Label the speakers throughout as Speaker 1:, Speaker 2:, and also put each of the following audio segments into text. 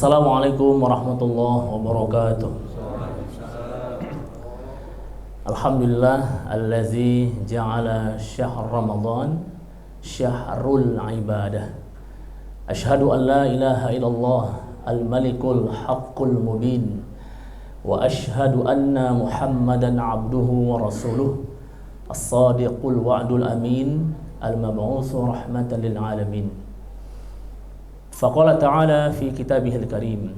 Speaker 1: Assalamualaikum warahmatullahi wabarakatuh. Alhamdulillah allazi ja'ala syahr Ramadan syahrul ibadah. Asyhadu an la ilaha illallah al-malikul haqqul mubin wa asyhadu anna Muhammadan abduhu wa rasuluh as-sadiqul wa'dul amin al-mab'utsu rahmatan lil alamin. Faqala ta'ala fi kitabihil karim,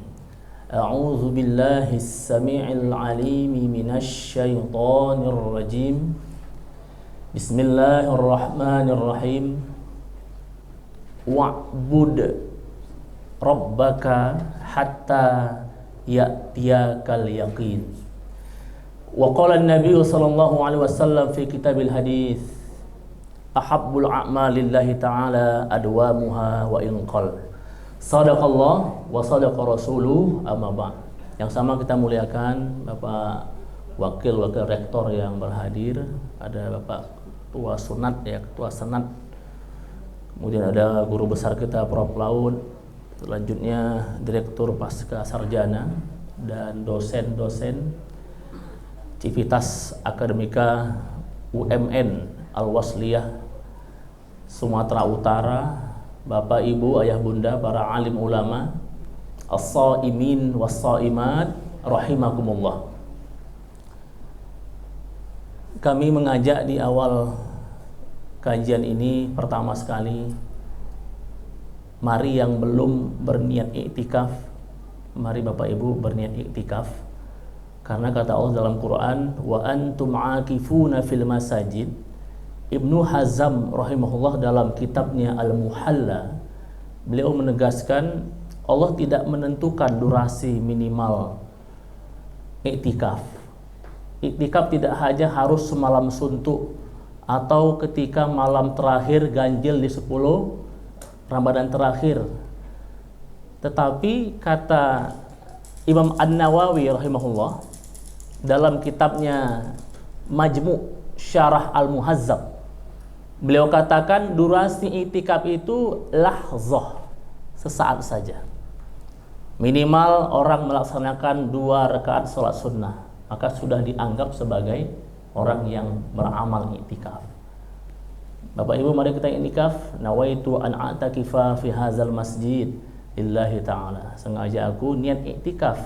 Speaker 1: a'udzu billahi as-sami'il 'alimi minasy syaithanir rajim. Bismillahirrahmanirrahim. Wa'bud rabbaka hatta ya'tiyakal yaqin. Wa qala an-nabiy sallallahu alaihi wasallam fi kitabil hadits, ahabbul a'malillahi ta'ala adwamuha wa in qal. Sadaqallah wa sadaqa rasuluh, amma ba'd. Yang sama kita muliakan Bapak Wakil Rektor yang berhadir, ada Bapak Ketua Sunat ya, Ketua Senat. Kemudian ada guru besar kita Prof. Laut, selanjutnya Direktur Pasca Sarjana dan dosen-dosen Civitas Akademika UMN Al-Wasliyah Sumatera Utara, Bapak, Ibu, Ayah, Bunda, para alim ulama, as-shaimin was-shaimat rahimakumullah. Kami mengajak di awal kajian ini pertama sekali, mari yang belum berniat iktikaf, mari Bapak Ibu berniat iktikaf. Karena kata Allah dalam Quran, wa antum aakifuna fil masajid. Ibnu Hazm rahimahullah dalam kitabnya Al-Muhalla, beliau menegaskan Allah tidak menentukan durasi minimal iktikaf. Iktikaf tidak hanya harus semalam suntuk atau ketika malam terakhir ganjil di 10 Ramadan terakhir. Tetapi kata Imam An-Nawawi rahimahullah dalam kitabnya Majmu' Syarah Al-Muhazzab, beliau katakan durasi iktikaf itu lahzah, sesaat saja. Minimal orang melaksanakan 2 rakaat sholat sunnah, maka sudah dianggap sebagai orang yang beramal iktikaf. Bapak Ibu, mari kita iktikaf. Nawaitu an a'takifa fi hadzal masjid lillahi ta'ala. Sengaja aku niat iktikaf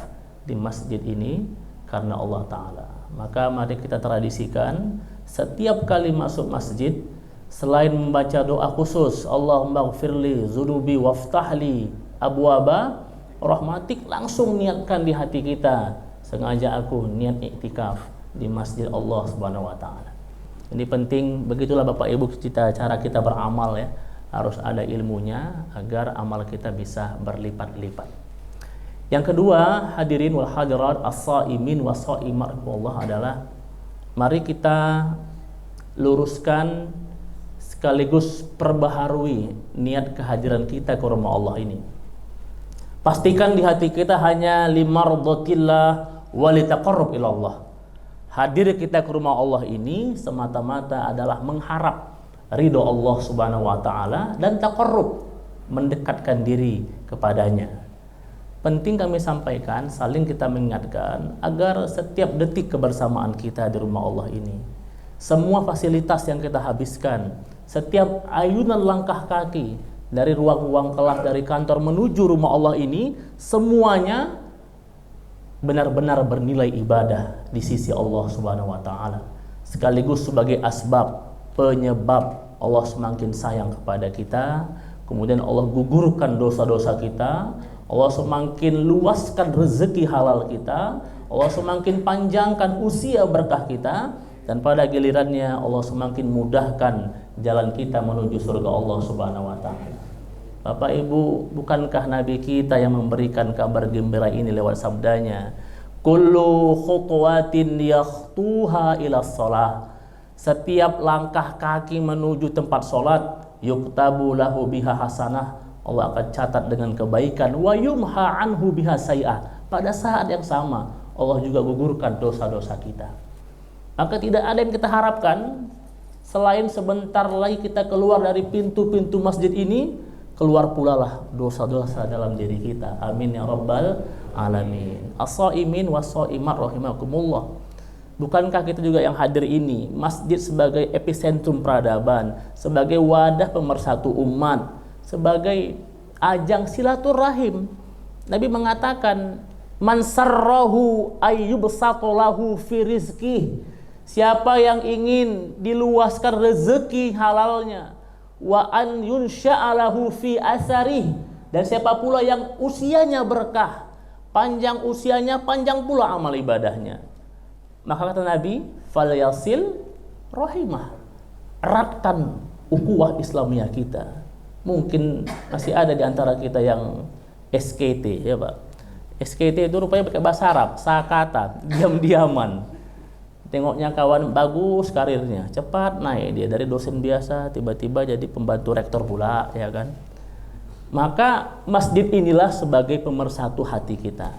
Speaker 1: di masjid ini karena Allah Ta'ala. Maka mari kita tradisikan setiap kali masuk masjid, selain membaca doa khusus Allahumma gfirli zunubi waftahli abwaba rahmatik, langsung niatkan di hati kita, sengaja aku niat iktikaf di masjid Allah Subhanahu wa taala. Ini penting, begitulah Bapak Ibu cara kita beramal ya. Harus ada ilmunya agar amal kita bisa berlipat-lipat. Yang kedua, hadirin wal hadirat as-shaimin was-shaimat Allah adalah mari kita luruskan sekaligus perbaharui niat kehadiran kita ke rumah Allah ini. Pastikan di hati kita hanya limardhatillah wa litaqarrub ilallah. Hadir kita ke rumah Allah ini semata-mata adalah mengharap ridho Allah Subhanahu wa taala dan taqarrub, mendekatkan diri kepadanya. Penting kami sampaikan, saling kita mengingatkan agar setiap detik kebersamaan kita di rumah Allah ini, semua fasilitas yang kita habiskan, setiap ayunan langkah kaki dari ruang-ruang kelas dari kantor menuju rumah Allah ini, semuanya benar-benar bernilai ibadah di sisi Allah Subhanahu wa taala, sekaligus sebagai asbab penyebab Allah semakin sayang kepada kita. Kemudian Allah gugurkan dosa-dosa kita, Allah semakin luaskan rezeki halal kita, Allah semakin panjangkan usia berkah kita, dan pada gilirannya Allah semakin mudahkan jalan kita menuju surga Allah Subhanahu wa taala. Bapak Ibu, bukankah Nabi kita yang memberikan kabar gembira ini lewat sabdanya, kullu khutuwatin yakhtuha ila shalah, setiap langkah kaki menuju tempat sholat, yuktabu lahu biha hasanah, Allah akan catat dengan kebaikan, wa yumha anhu biha sayi'ah, pada saat yang sama Allah juga gugurkan dosa-dosa kita. Maka tidak ada yang kita harapkan selain sebentar lagi kita keluar dari pintu-pintu masjid ini, keluar pula lah dosa-dosa dalam diri kita. Amin ya rabbal alamin. As-shaimin was-shaimat rahimakumullah. Bukankah kita juga yang hadir ini, masjid sebagai epicentrum peradaban, sebagai wadah pemersatu umat, sebagai ajang silaturahim. Nabi mengatakan, man sarrahu ayyubsatu lahu fi rizqih. Siapa yang ingin diluaskan rezeki halalnya, wa an yunsha'alahu fi asarih, dan siapa pula yang usianya berkah, panjang usianya, panjang pula amal ibadahnya. Maka kata Nabi, falyasil rahimah, eratkan ukhuwah Islamiyah kita. Mungkin masih ada di antara kita yang SKT, ya Pak. SKT itu rupanya pakai bahasa Arab, sakata, diam-diaman. Tengoknya kawan bagus karirnya, cepat naik dia dari dosen biasa tiba-tiba jadi pembantu rektor pula, ya kan? Maka masjid inilah sebagai pemersatu hati kita.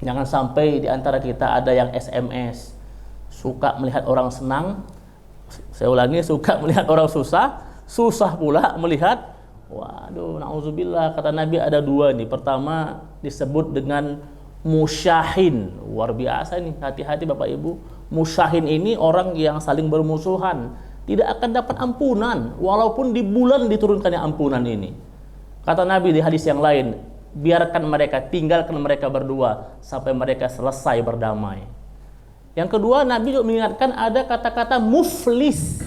Speaker 1: Jangan sampai di antara kita ada yang SMS, suka melihat orang senang, saya ulangi, suka melihat orang susah, susah pula melihat. Waduh, na'udzubillah, kata Nabi ada dua nih. Pertama disebut dengan musyahin, luar biasa nih, hati-hati Bapak Ibu. Musyahin ini orang yang saling bermusuhan, tidak akan dapat ampunan walaupun di bulan diturunkannya ampunan ini. Kata Nabi di hadis yang lain, biarkan mereka, tinggalkan mereka berdua sampai mereka selesai berdamai. Yang kedua, Nabi juga mengingatkan ada kata-kata muflis,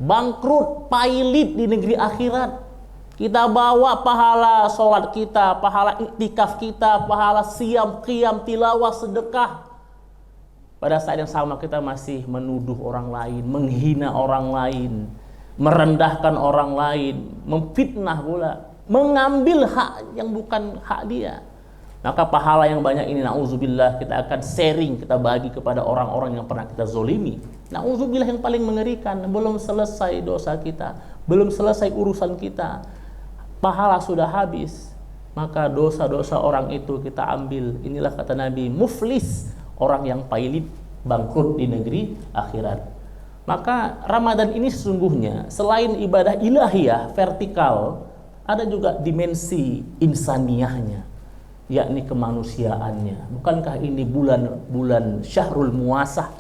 Speaker 1: bangkrut, pailit di negeri akhirat. Kita bawa pahala sholat kita, pahala iktikaf kita, pahala siam, qiyam, tilawah, sedekah. Pada saat yang sama kita masih menuduh orang lain, menghina orang lain, merendahkan orang lain, memfitnah pula, mengambil hak yang bukan hak dia. Maka pahala yang banyak ini, na'udzubillah, kita akan sharing, kita bagi kepada orang-orang yang pernah kita zolimi. Na'udzubillah, yang paling mengerikan, belum selesai dosa kita, belum selesai urusan kita, pahala sudah habis, maka dosa-dosa orang itu kita ambil. Inilah kata Nabi, muflis, orang yang pailit, bangkrut di negeri akhirat. Maka Ramadan ini sesungguhnya selain ibadah ilahiyah vertikal, ada juga dimensi insaniyahnya, yakni kemanusiaannya. Bukankah ini bulan Syahrul Muasah,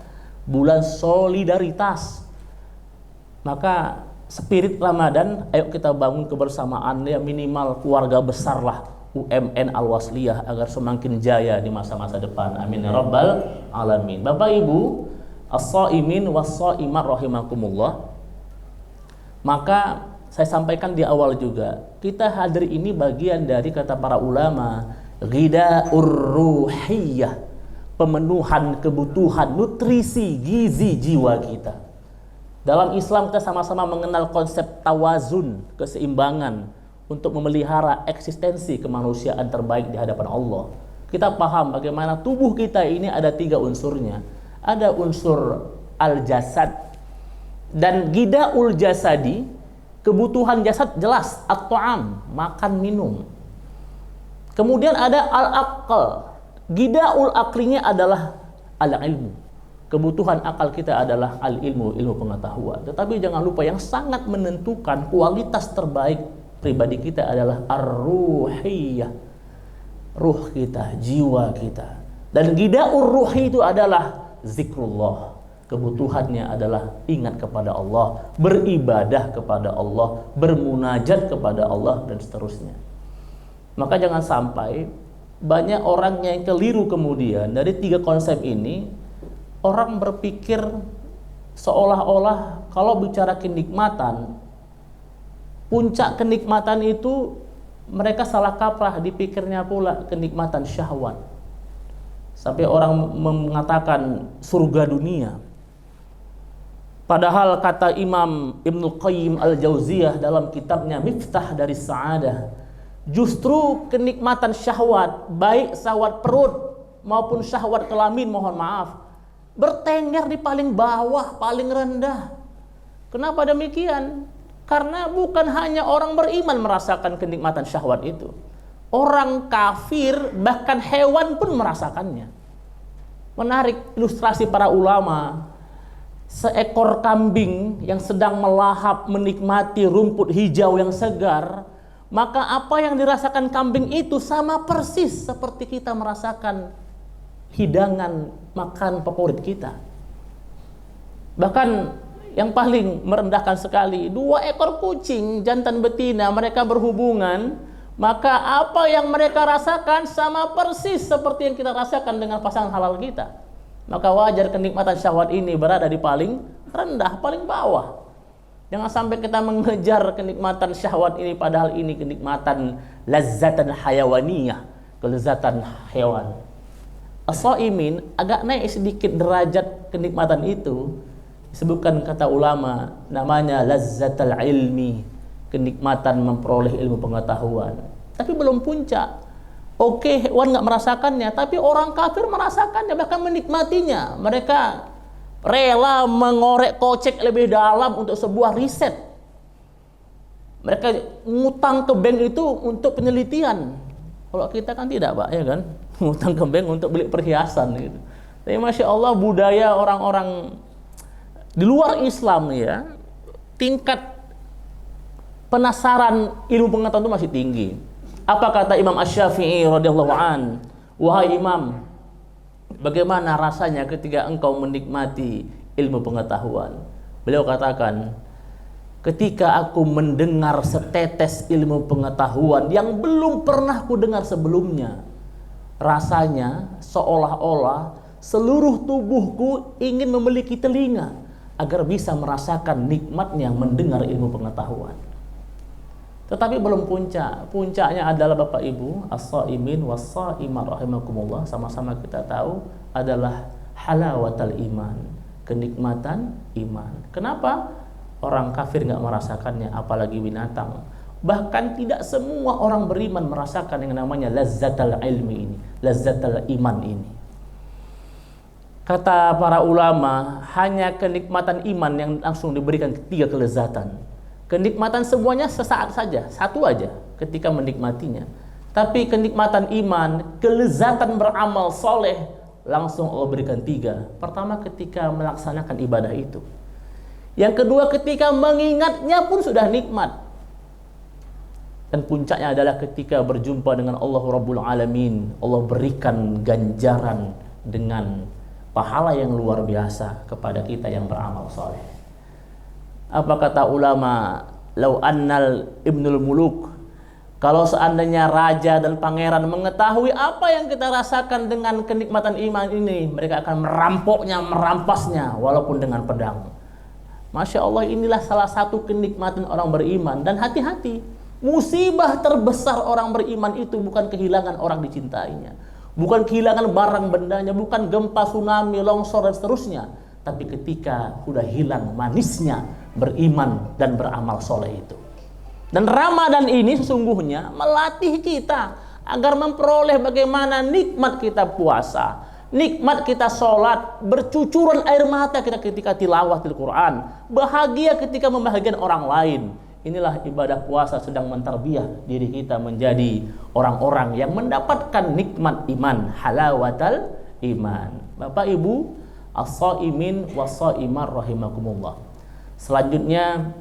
Speaker 1: bulan solidaritas? Maka spirit Ramadan, ayo kita bangun kebersamaan, ya minimal keluarga besar lah, UMN Al-Wasliyah, agar semakin jaya di masa-masa depan. Amin ya rabbal alamin. Bapak Ibu, as-shaimin was-shaimat rahimakumullah. Maka saya sampaikan di awal juga, kita hadir ini bagian dari kata para ulama, ghida'ur ruhiyah, pemenuhan kebutuhan nutrisi gizi jiwa kita. Dalam Islam kita sama-sama mengenal konsep tawazun, keseimbangan, untuk memelihara eksistensi kemanusiaan terbaik di hadapan Allah. Kita paham bagaimana tubuh kita ini ada 3 unsurnya. Ada unsur al-jasad dan ghida'ul jasadi, kebutuhan jasad jelas, at-ta'am, makan minum. Kemudian ada al-aql, ghida'ul aqlinya adalah al-ilmu. Kebutuhan akal kita adalah al-ilmu, ilmu pengetahuan. Tetapi jangan lupa yang sangat menentukan kualitas terbaik pribadi kita adalah ar-ruhiyah, ruh kita, jiwa kita. Dan ghida'ur ruhi itu adalah zikrullah. Kebutuhannya adalah ingat kepada Allah, beribadah kepada Allah, bermunajat kepada Allah, dan seterusnya. Maka jangan sampai banyak orang yang keliru kemudian dari 3 konsep ini. Orang berpikir seolah-olah kalau bicara kenikmatan, puncak kenikmatan itu mereka salah kaprah, dipikirnya pula kenikmatan syahwat. Sampai orang mengatakan surga dunia. Padahal kata Imam Ibnu Qayyim Al-Jauziyah dalam kitabnya Miftah dari Sa'adah, justru kenikmatan syahwat, baik syahwat perut maupun syahwat kelamin, mohon maaf, bertengger di paling bawah, paling rendah. Kenapa demikian? Karena bukan hanya orang beriman merasakan kenikmatan syahwat itu. Orang kafir, bahkan hewan pun merasakannya. Menarik ilustrasi para ulama. Seekor kambing yang sedang melahap menikmati rumput hijau yang segar, maka apa yang dirasakan kambing itu sama persis seperti kita merasakan hidangan makan favorit kita. Bahkan yang paling merendahkan sekali, 2 ekor kucing jantan betina mereka berhubungan, maka apa yang mereka rasakan sama persis seperti yang kita rasakan dengan pasangan halal kita. Maka wajar kenikmatan syahwat ini berada di paling rendah, paling bawah. Jangan sampai kita mengejar kenikmatan syahwat ini, padahal ini kenikmatan lazatan hayawaniyah, kelezatan hewan. As-shaimin agak naik sedikit derajat kenikmatan itu, disebutkan kata ulama namanya lazzatul ilmi, kenikmatan memperoleh ilmu pengetahuan. Tapi belum puncak. Oke, hewan nggak merasakannya, tapi orang kafir merasakannya, bahkan menikmatinya. Mereka rela mengorek kocek lebih dalam untuk sebuah riset. Mereka ngutang ke bank itu untuk penelitian. Kalau kita kan tidak, Pak, ya kan? Ngutang ke bank untuk beli perhiasan gitu. Tapi Masya Allah, budaya orang-orang di luar Islam ya, tingkat penasaran ilmu pengetahuan itu masih tinggi. Apa kata Imam Asy-Syafi'i radhiyallahu an? Wahai Imam, bagaimana rasanya ketika engkau menikmati ilmu pengetahuan? Beliau katakan, ketika aku mendengar setetes ilmu pengetahuan yang belum pernah ku dengar sebelumnya, rasanya seolah-olah seluruh tubuhku ingin memiliki telinga agar bisa merasakan nikmatnya mendengar ilmu pengetahuan. Tetapi belum puncak. Puncaknya adalah Bapak Ibu, as-shaimin was-shaimah rahimakumullah, sama-sama kita tahu adalah halawatul iman, kenikmatan iman. Kenapa orang kafir nggak merasakannya, apalagi binatang? Bahkan tidak semua orang beriman merasakan yang namanya lazzatul ilmi ini, lazzatul iman ini. Kata para ulama, hanya kenikmatan iman yang langsung diberikan 3 kelezatan. Kenikmatan semuanya sesaat saja, satu aja ketika menikmatinya. Tapi kenikmatan iman, kelezatan beramal soleh, langsung Allah berikan 3. Pertama, ketika melaksanakan ibadah itu. Yang kedua, ketika mengingatnya pun sudah nikmat. Dan puncaknya adalah ketika berjumpa dengan Allah Rabbul Alamin. Allah berikan ganjaran dengan pahala yang luar biasa kepada kita yang beramal soleh. Apa kata ulama? Lau annal ibnul muluk, kalau seandainya raja dan pangeran mengetahui apa yang kita rasakan dengan kenikmatan iman ini, mereka akan merampoknya, merampasnya walaupun dengan pedang. Masya Allah, inilah salah satu kenikmatan orang beriman. Dan hati-hati, musibah terbesar orang beriman itu bukan kehilangan orang dicintainya, bukan kehilangan barang bendanya, bukan gempa, tsunami, longsor dan seterusnya. Tapi ketika sudah hilang manisnya beriman dan beramal soleh itu. Dan Ramadan ini sesungguhnya melatih kita agar memperoleh bagaimana nikmat kita puasa, nikmat kita sholat, bercucuran air mata kita ketika tilawatil Quran, bahagia ketika membahagiakan orang lain. Inilah ibadah puasa sedang mentarbiyah diri kita menjadi orang-orang yang mendapatkan nikmat iman, halawatal iman. Bapak Ibu, as-shaimin was-shaimar rahimakumullah. Selanjutnya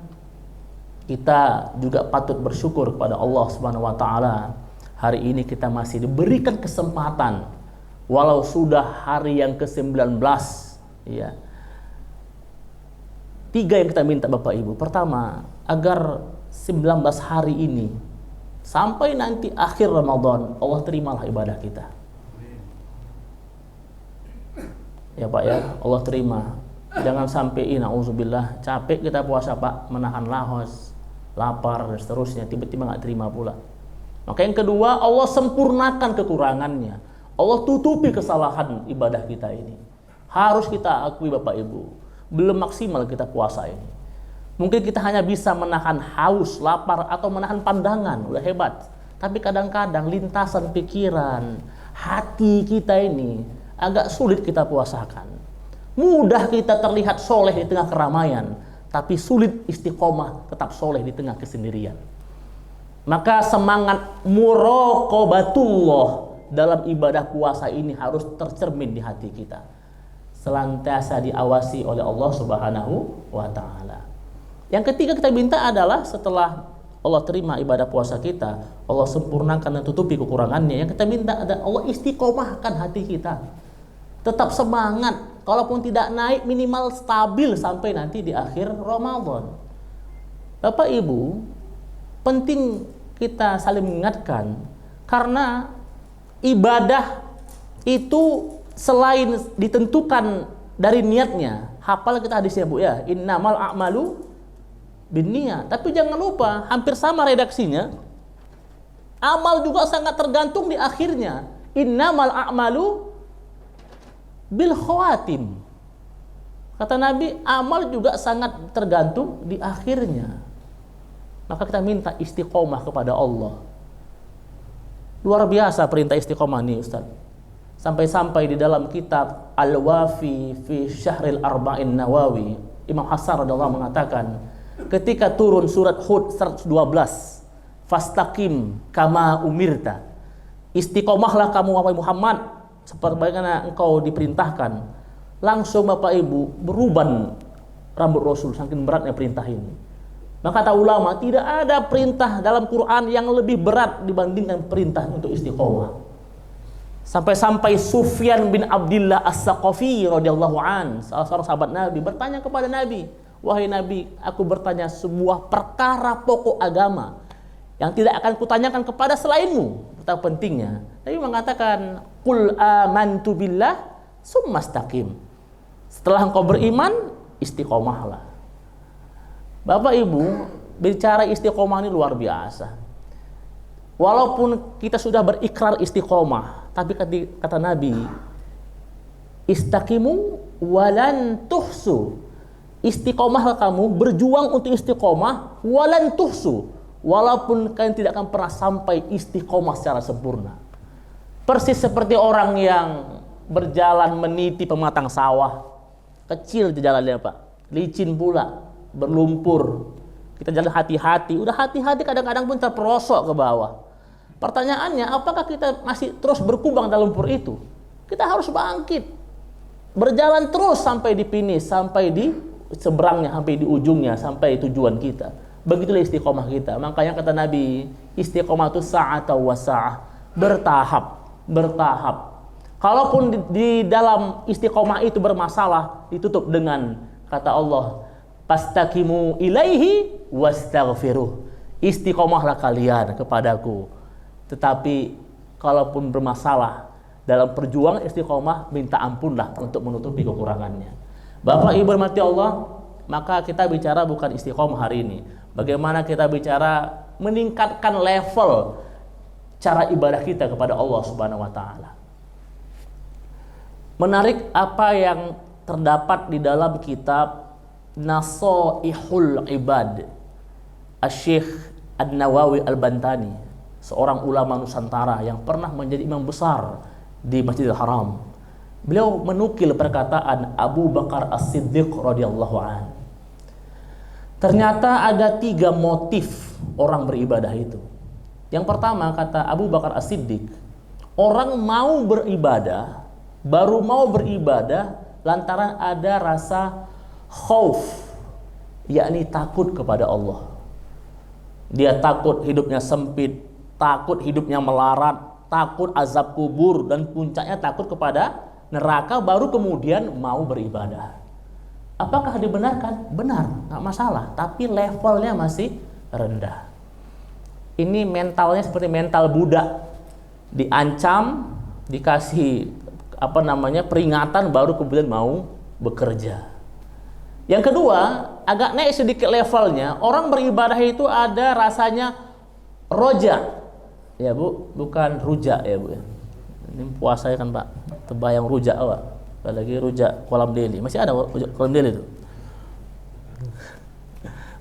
Speaker 1: kita juga patut bersyukur kepada Allah Subhanahu wa taala. Hari ini kita masih diberikan kesempatan walau sudah hari yang ke-19 ya. 3 yang kita minta Bapak Ibu. Pertama, agar 19 hari ini sampai nanti akhir Ramadan Allah terimalah ibadah kita. Ya Pak ya, Allah terima. Jangan sampai na'udzubillah capek kita puasa Pak, menahan lahos, lapar dan seterusnya, tiba-tiba nggak terima pula. Maka yang kedua, Allah sempurnakan kekurangannya, Allah tutupi kesalahan ibadah kita ini. Harus kita akui Bapak Ibu, belum maksimal kita puasa ini. Mungkin kita hanya bisa menahan haus, lapar atau menahan pandangan, udah hebat. Tapi kadang-kadang lintasan pikiran, hati kita ini agak sulit kita puasakan. Mudah kita terlihat soleh di tengah keramaian, tapi sulit istiqomah tetap soleh di tengah kesendirian. Maka semangat muraqabatullah dalam ibadah puasa ini harus tercermin di hati kita, senantiasa diawasi oleh Allah Subhanahu wa taala. Yang ketiga kita minta adalah setelah Allah terima ibadah puasa kita, Allah sempurnakan dan tutupi kekurangannya. Yang kita minta adalah Allah istiqomahkan hati kita, tetap semangat, kalaupun tidak naik minimal stabil sampai nanti di akhir Ramadan. Bapak Ibu, penting kita saling mengingatkan, karena ibadah itu selain ditentukan dari niatnya, hafal kita hadisnya Bu ya, innamal a'malu binniyat. Tapi jangan lupa, hampir sama redaksinya, amal juga sangat tergantung di akhirnya. Innamal a'malu bil khawatim. Kata Nabi, amal juga sangat tergantung di akhirnya. Maka kita minta istiqomah kepada Allah. Luar biasa perintah istiqomah nih Ustaz. Sampai-sampai di dalam kitab Al-Wafi fi Syahril Arba'in Nawawi, Imam Hasan radhiyallahu mengatakan, ketika turun surat Hud 112, fastaqim kama umirta, istiqomahlah kamu wahai Muhammad sebagaimana engkau diperintahkan. Langsung Bapak Ibu beruban rambut Rasul, saking beratnya perintah ini. Maka kata ulama, tidak ada perintah dalam Quran yang lebih berat dibandingkan perintah untuk istiqomah. Sampai-sampai Sufyan bin Abdillah As-Saqafi radhiyallahu an, salah seorang sahabat Nabi, bertanya kepada Nabi, wahai Nabi, aku bertanya sebuah perkara pokok agama yang tidak akan kutanyakan kepada selainmu. Betapa pentingnya. Nabi mengatakan, qul amantu billah summastaqim. Setelah engkau beriman, istiqomahlah. Bapak Ibu, bicara istiqomah ini luar biasa. Walaupun kita sudah berikrar istiqomah, tapi kata Nabi, istaqimu walan tuhsu. Istiqomahlah kamu, berjuang untuk istiqomah, walan tuhsu, walaupun kalian tidak akan pernah sampai istiqomah secara sempurna. Persis seperti orang yang berjalan meniti pematang sawah, kecil di jalannya Pak, licin pula, berlumpur. Kita jalan hati-hati, udah hati-hati kadang-kadang pun terperosok ke bawah. Pertanyaannya, apakah kita masih terus berkubang dalam lumpur itu? Kita harus bangkit, berjalan terus sampai di finish, sampai di seberangnya, sampai di ujungnya, sampai tujuan kita. Begitulah istiqomah kita. Makanya kata Nabi, istiqomah itu sa'ata wa sa'ah, bertahap. Kalaupun di dalam istiqomah itu bermasalah, ditutup dengan kata Allah, fastaqimu ilaihi wastaghfiruh. Istiqomahlah kalian kepadaku. Tetapi kalaupun bermasalah dalam perjuangan istiqomah, minta ampunlah untuk menutupi kekurangannya. Bapak Ibu rahmati Allah, maka kita bicara bukan istiqomah hari ini. Bagaimana kita bicara meningkatkan level cara ibadah kita kepada Allah Subhanahu wa taala. Menarik apa yang terdapat di dalam kitab Nasaihul Ibad Asy-Syaikh An-Nawawi Al-Bantani, seorang ulama Nusantara yang pernah menjadi imam besar di Masjidil Haram. Beliau menukil perkataan Abu Bakar As-Siddiq radhiyallahu an. Ternyata ada 3 motif orang beribadah itu. Yang pertama, kata Abu Bakar As-Siddiq, orang mau beribadah, baru mau beribadah lantaran ada rasa khauf, yakni takut kepada Allah. Dia takut hidupnya sempit, takut hidupnya melarat, takut azab kubur, dan puncaknya takut kepada neraka, baru kemudian mau beribadah. Apakah dibenarkan? Benar, nggak masalah, tapi levelnya masih rendah. Ini mentalnya seperti mental budak, diancam, dikasih peringatan, baru kemudian mau bekerja. Yang kedua, agak naik sedikit levelnya, orang beribadah itu ada rasanya roja. Ya Bu, bukan rujak ya Bu. Ini puasa kan Pak, terbayang rujak Pak. Lagi rujak kolam deli, masih ada rujak kolam deli itu.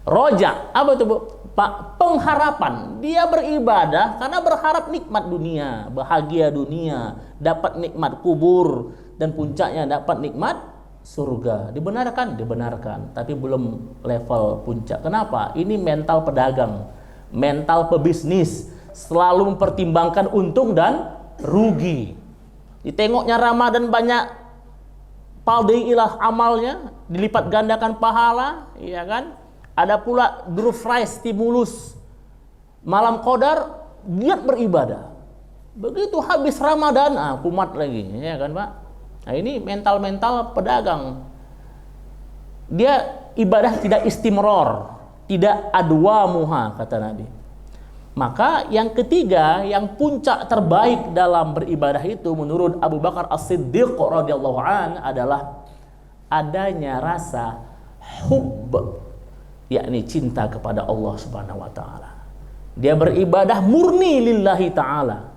Speaker 1: Rojak, apa itu Bu? Pak, pengharapan. Dia beribadah karena berharap nikmat dunia, bahagia dunia, dapat nikmat kubur, dan puncaknya dapat nikmat surga. Dibenarkan? Dibenarkan, tapi belum level puncak. Kenapa? Ini mental pedagang, mental pebisnis, selalu mempertimbangkan untung dan rugi. Ditengoknya Ramadan banyak paldeilah amalnya, dilipat gandakan pahala, ya kan? Ada pula door prize stimulus, malam Qadar giat beribadah. Begitu habis Ramadan, kumat lagi, ya kan Pak? Nah ini mental-mental pedagang. Dia ibadah tidak istimror, tidak adwamuha kata Nabi. Maka yang ketiga, yang puncak terbaik dalam beribadah itu menurut Abu Bakar As-Siddiq radhiyallahu an adalah adanya rasa hubb, yakni cinta kepada Allah Subhanahu wa taala. Dia beribadah murni lillahi taala.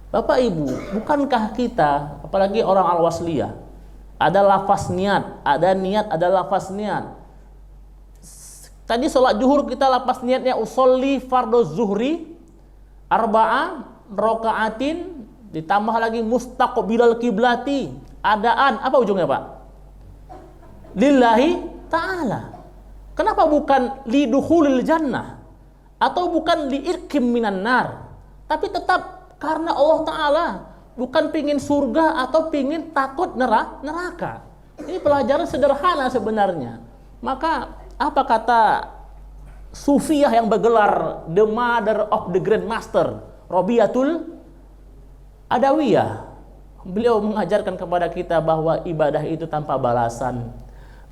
Speaker 1: Bapak Ibu, bukankah kita, apalagi orang al-wasliyah, ada lafaz niat, ada niat, ada lafaz niat. Tadi sholat zuhur kita lafaz niatnya usolli fardhu zuhri arba'a raka'atin, ditambah lagi mustaqbilal kiblati, adaan, apa ujungnya Pak? Lillahi ta'ala. Kenapa bukan lidukhulil jannah atau bukan liirkim minan nar, tapi tetap karena Allah Ta'ala, bukan pingin surga atau pingin takut neraka. Ini pelajaran sederhana sebenarnya. Maka apa kata Sufiyah yang bergelar The Mother of the Grand Master, Robiatul Adawiyah? Beliau mengajarkan kepada kita bahwa ibadah itu tanpa balasan.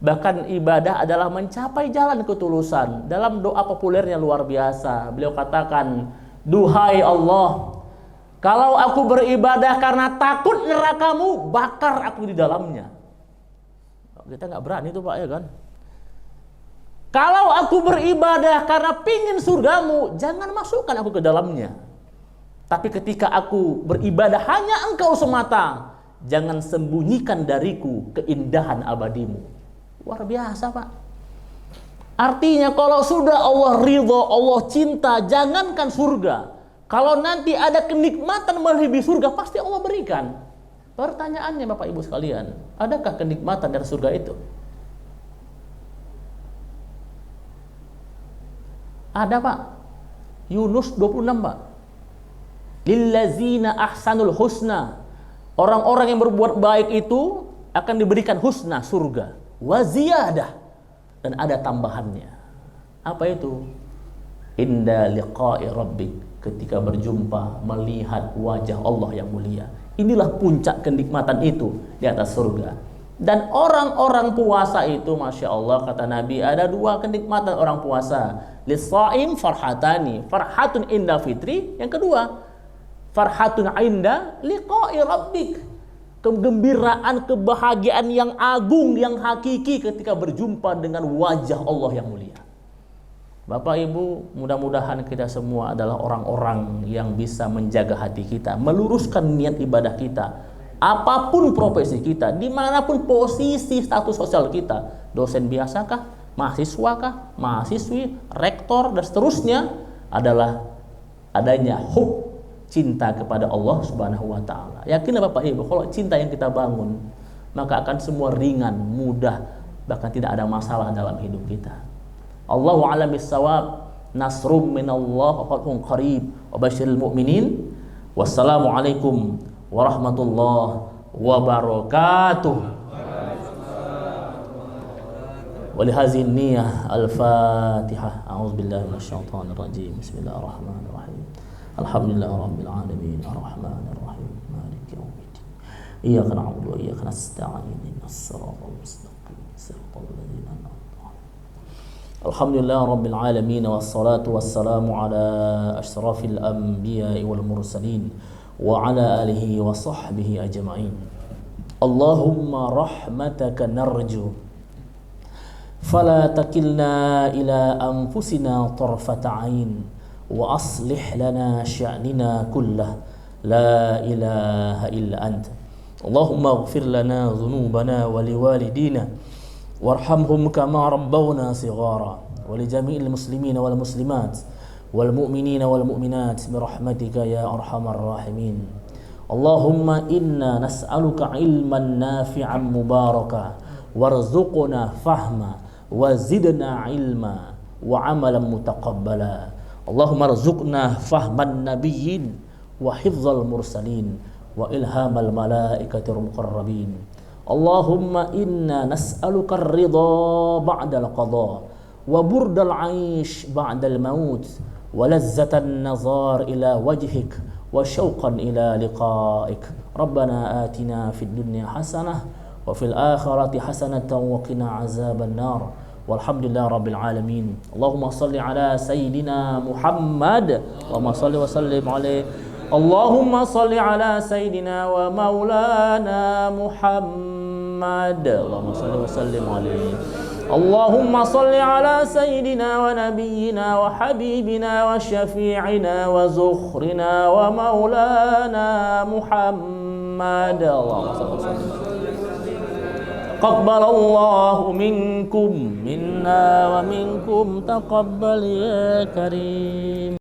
Speaker 1: Bahkan ibadah adalah mencapai jalan ketulusan. Dalam doa populernya luar biasa, beliau katakan, duhai Allah, kalau aku beribadah karena takut nerakamu, bakar aku di dalamnya. Kita nggak berani tuh Pak, ya kan? Kalau aku beribadah karena pingin surgamu, jangan masukkan aku ke dalamnya. Tapi ketika aku beribadah hanya engkau semata, jangan sembunyikan dariku keindahan abadimu. Luar biasa Pak. Artinya kalau sudah Allah ridho, Allah cinta, jangankan surga, kalau nanti ada kenikmatan melebihi surga, pasti Allah berikan. Pertanyaannya Bapak Ibu sekalian, adakah kenikmatan dari surga itu? Ada Pak. Yunus 26 Pak. Lillazina ahsanul husna. Orang-orang yang berbuat baik itu akan diberikan husna, surga. Wa ziyadah. Dan ada tambahannya. Apa itu? Inda liqa'i rabbik. Ketika berjumpa, melihat wajah Allah yang mulia. Inilah puncak kenikmatan itu di atas surga. Dan orang-orang puasa itu, Masya Allah, kata Nabi, ada dua kenikmatan orang puasa. Lis-sha'im farhatani, farhatun inda fitri. Yang kedua, farhatun inda liqa'i rabbik. Kegembiraan, kebahagiaan yang agung, yang hakiki ketika berjumpa dengan wajah Allah yang mulia. Bapak Ibu, mudah-mudahan kita semua adalah orang-orang yang bisa menjaga hati kita, meluruskan niat ibadah kita, apapun profesi kita, dimanapun posisi status sosial kita, dosen biasakah, mahasiswakah, mahasiswi, rektor, dan seterusnya, adalah adanya hub, cinta kepada Allah Subhanahu wa Ta'ala. Yakinlah Bapak Ibu, kalau cinta yang kita bangun, maka akan semua ringan, mudah, bahkan tidak ada masalah dalam hidup kita. Allahu a'lam bis-shawab. Nasrum minallah wa fathun qarib wa basyiril mu'minin. Wassalamualaikum warahmatullahi wabarakatuh. Wa li hadhihi an-niyyah al-Fatihah. A'udzu billahi minasyaitonir rajim. Bismillahirrahmanirrahim. Alhamdulillahirabbil alamin arrahmanir rahim maliki yaumiddin. Iyyaka na'budu wa iyyaka nasta'in. Ihdinas siratal mustaqim. Siratal ladzina an'amta 'alaihim. Alhamdulillah Rabbil Alamin. Wassalatu wassalamu ala ashrafil anbiya'i wal mursalin wa ala alihi wa sahbihi ajma'in. Allahumma rahmataka narju fala takilna ila anfusina tarfata 'ain wa aslih lana sya'nina kullah la ilaha illa anta. Allahumma ighfir lana dhunubana wa liwalidina warhamhum kama rabbawna sighara wa li jami'il muslimina wal muslimat wal mu'minina wal mu'minat bi rahmatika ya arhamar rahimin. Allahumma inna nas'aluka ilman nafi'an mubaraka warzuqna fahma wa zidna ilma wa amalan mutaqabbala. Allahumma rzuqna fahman nabiyyin wa hifdzal mursalin wa ilhamal malaikatir muqarrabin. Allahumma inna nas'aluka ar-ridha ba'dal qadha wa burdal 'aish ba'dal maut ولذة النظر إلى وجهك وشوقا إلى لقائك. ربنا آتنا في الدنيا حسنة وفي الآخرة حسنة وقنا عذاب النار. والحمد لله رب العالمين. اللهم صل على سيدنا محمد. اللهم صل وسلم عليه. اللهم صل على سيدنا ومولانا محمد. اللهم صل وسلم عليه. اللهم صل على سيدنا ونبينا وحبيبنا وشفيعنا وزخرنا ومولانا محمد. اللهم صل وسلم. قبل الله منكم منا ومنكم تقبل يا كريم.